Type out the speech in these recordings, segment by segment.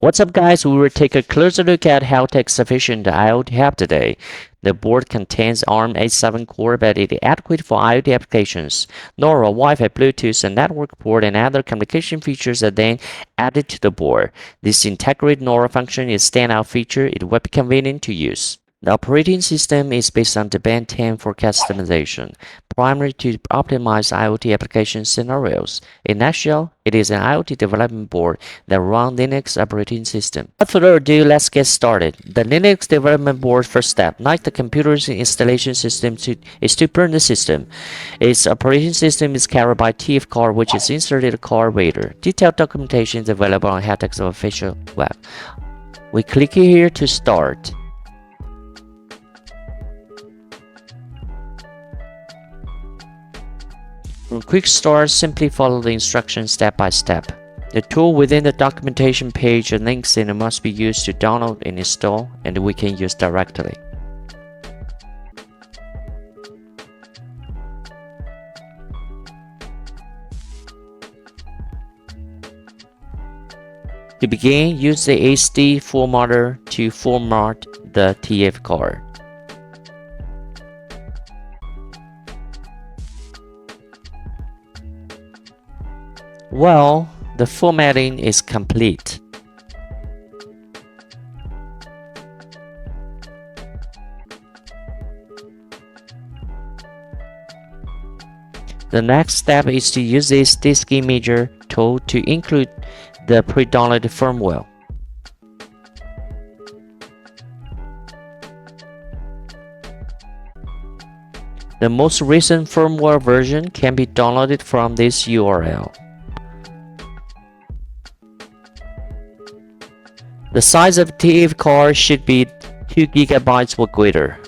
What's up, guys? We will take a closer look at how to take Sufficient IoT Hub today. The board contains ARM A7 core, but it is adequate for IoT applications. LoRa, Wi-Fi, Bluetooth, and network port and other communication features are then added to the board. This integrated LoRa function is a standout feature. It will be convenient to use. The operating system is based on Debian 10 for customization, primarily to optimize IoT application scenarios. In a nutshell, it is an IoT development board that runs Linux operating system. Without further ado, let's get started. The Linux development board first step, like the computer's installation system, is to burn the system. Its operating system is carried by TF card, which is inserted card reader. Detailed documentation is available on Haptics official web. We click here to start. From quick start, simply follow the instructions step by step. The tool within the documentation page and links in it must be used to download and install, and we can use directly. To begin, use the SD formatter to format the TF card. Well, the formatting is complete. The next step is to use this disk imager tool to include the pre-downloaded firmware. The most recent firmware version can be downloaded from this URL. The size of TF card should be 2 GB or greater.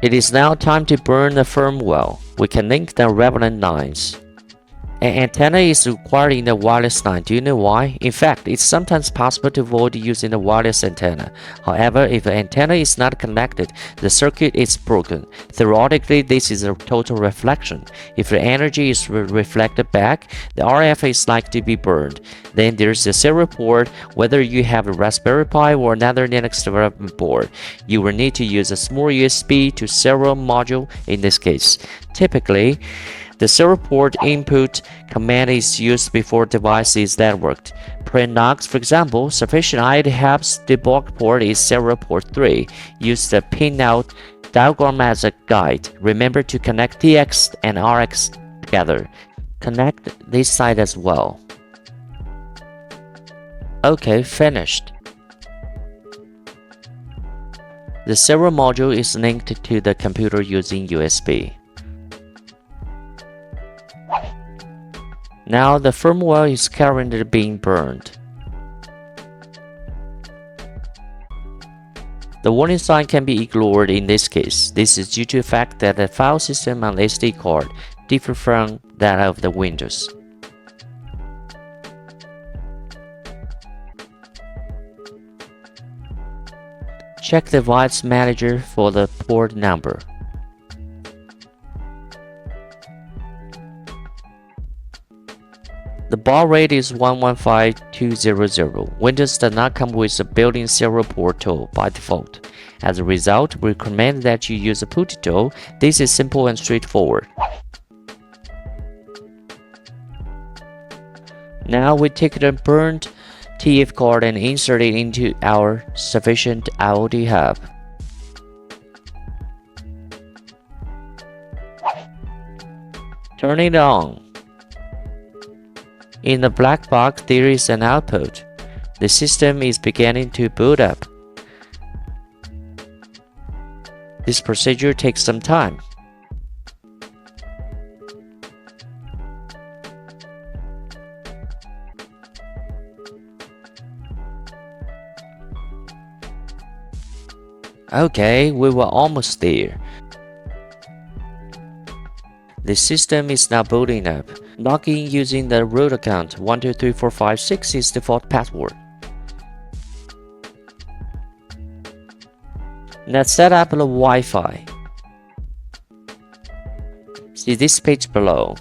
It is now time to burn the firmware. We can link the relevant lines. An antenna is required in the wireless line. Do you know why? In fact, it's sometimes possible to avoid using the wireless antenna. However, if the antenna is not connected, the circuit is broken. Theoretically, this is a total reflection. If the energy is reflected back, the RF is likely to be burned. Then there's the serial port. Whether you have a Raspberry Pi or another Linux development board, you will need to use a small USB to serial module in this case. Typically, the serial port input command is used before device is networked. Print logs, for example, Sufficient IoT Hub's debug port is serial port 3. Use the pinout diagram as a guide. Remember to connect TX and RX together. Connect this side as well. Okay, finished. The serial module is linked to the computer using USB. Now the firmware is currently being burned. The warning sign can be ignored in this case. This is due to the fact that the file system on the SD card differs from that of the Windows. Check the device manager for the port number. The baud rate is 115200. Windows does not come with a built-in serial port tool by default. As a result, we recommend that you use a PuTTY tool. This is simple and straightforward. Now we take the burned TF card and insert it into our Sufficient IoT Hub. Turn it on. In the black box, there is an output. The system is beginning to boot up. This procedure takes some time. Okay, we were almost there. The system is now booting up. Log in using the root account 123456 is default password. Let's set up the Wi-Fi. See this page below.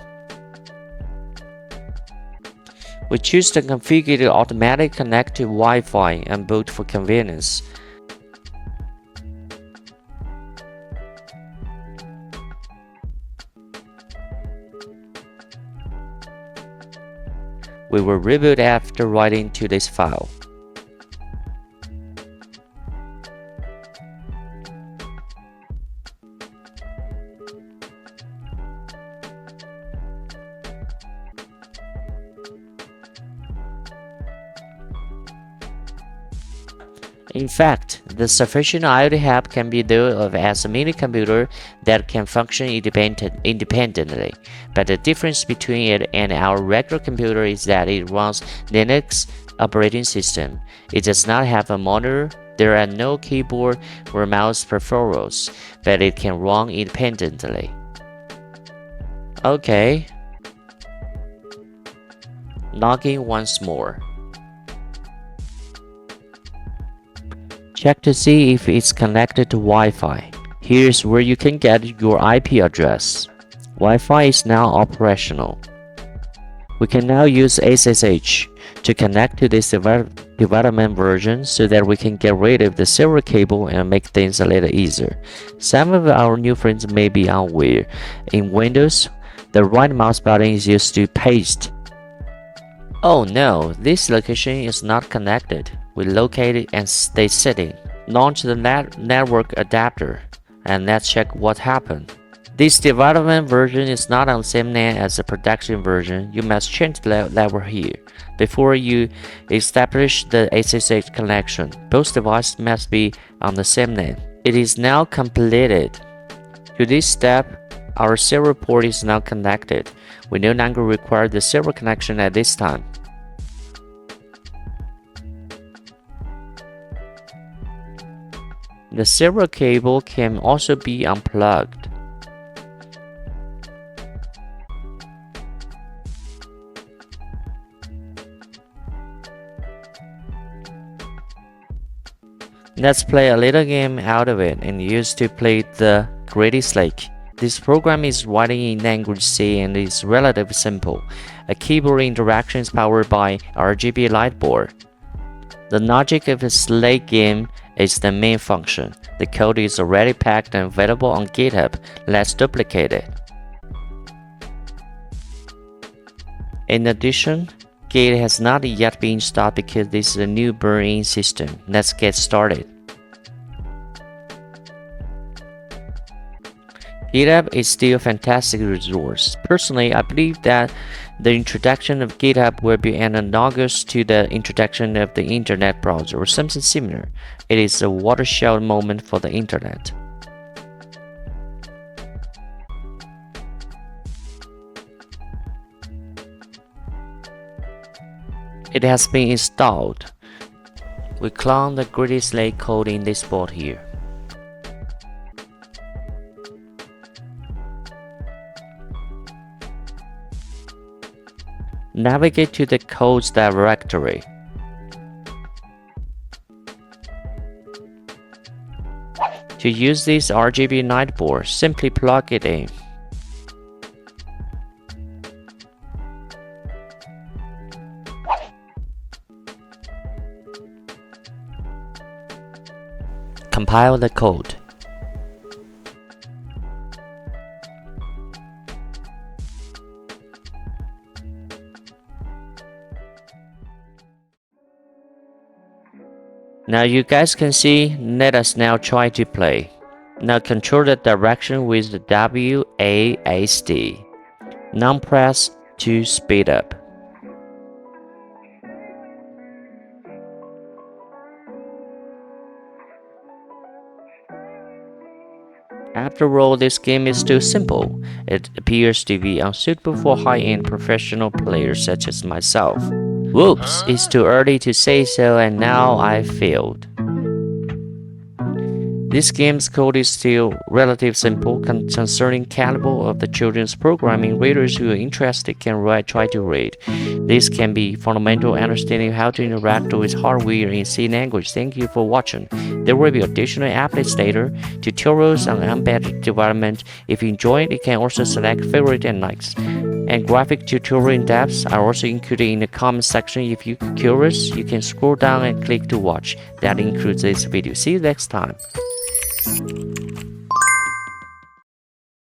We choose to configure the automatic connect to Wi-Fi and boot for convenience. We will reboot after writing to this file. In fact, the Sufficient IoT Hub can be thought of as a mini computer that can function independently, but the difference between it and our regular computer is that it runs Linux operating system. It does not have a monitor, there are no keyboard or mouse peripherals, but it can run independently. Okay. Log in once more. Check to see if it's connected to Wi-Fi. Here's where you can get your IP address. Wi-Fi is now operational. We can now use SSH to connect to this development version so that we can get rid of the serial cable and make things a little easier. Some of our new friends may be unaware. In Windows, the right mouse button is used to paste. Oh no, this location is not connected. We locate it and stay sitting. Launch the network adapter and let's check what happened. This development version is not on the same name as the production version. You must change the level here. Before you establish the SSH connection, both devices must be on the same name. It is now completed. To this step, our serial port is now connected. We no longer require the serial connection at this time. The serial cable can also be unplugged. Let's play a little game out of it and use to play the Greatest Lake. This program is writing in language C and is relatively simple. A keyboard interaction is powered by RGB light board. The logic of the Slate game is the main function. The code is already packed and available on GitHub. Let's duplicate it. In addition, Git has not yet been installed because this is a new burn-in system. Let's get started. GitHub is still a fantastic resource. Personally, I believe that the introduction of GitHub will be analogous to the introduction of the internet browser or something similar. It is a watershed moment for the internet. It has been installed. We clone the Greatest Lake code in this board here. Navigate to the codes directory. To use this RGB light board, simply plug it in. Compile the code. Now you guys can see, let us now try to play. Now control the direction with the WASD. Now press to speed up. After all, this game is too simple. It appears to be unsuitable for high-end professional players such as myself. Whoops, it's too early to say so and now I failed. This game's code is still relatively simple concerning caliber of the children's programming. Readers who are interested can try to read. This can be fundamental understanding how to interact with hardware in C language. Thank you for watching. There will be additional updates later, tutorials on embedded development. If you enjoyed, you can also select favorite and likes. And graphic tutorial in depth are also included in the comment section. If you're curious, you can scroll down and click to watch. That includes this video. See you next time.